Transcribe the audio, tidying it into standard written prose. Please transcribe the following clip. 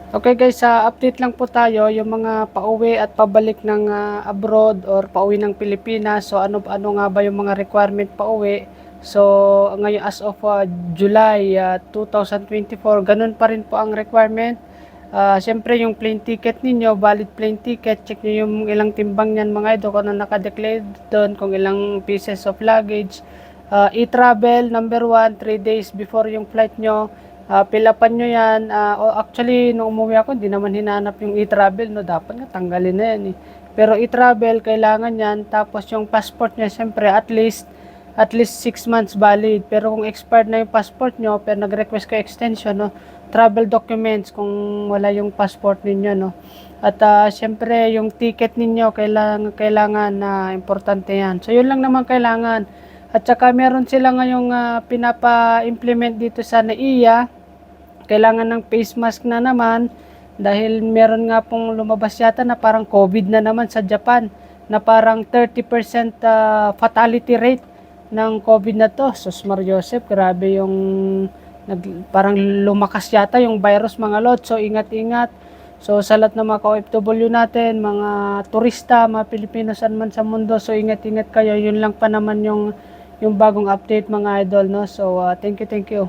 Okay guys, sa update lang po tayo yung mga pauwi at pabalik ng abroad or pauwi ng Pilipinas. So ano nga ba yung mga requirement pauwi? So ngayon as of July 2024, ganun pa rin po ang requirement. Siyempre yung plane ticket ninyo, valid plane ticket, check nyo yung ilang timbang niyan mga idol, kung ano nakadeclare doon, kung ilang pieces of luggage. E-travel, number 1, 3 days before yung flight nyo. Pilapan nyo yan. Actually, nung umuwi ako, hindi naman hinanap yung e-travel. No? Dapat nga, tanggalin na yan. Eh. Pero e-travel, kailangan yan. Tapos yung passport nyo, siyempre, at least 6 months valid. Pero kung expired na yung passport nyo, pero nag-request kayo extension, no? Travel documents kung wala yung passport ninyo. No? At siyempre, yung ticket ninyo, kailangan na importante yan. So, yun lang naman kailangan. At saka meron sila ngayong pinapa-implement dito sa NAIA. Kailangan ng face mask na naman dahil meron nga pong lumabas yata na parang COVID na naman sa Japan na parang 30% fatality rate ng COVID na to. Sus Mar Joseph, grabe yung parang lumakas yata yung virus mga lot. So ingat-ingat. So sa lahat ng mga OFW natin, mga turista, mga Pilipino saan man sa mundo, so ingat-ingat kayo. Yun lang pa naman yung bagong update mga idol, no? So thank you, thank you.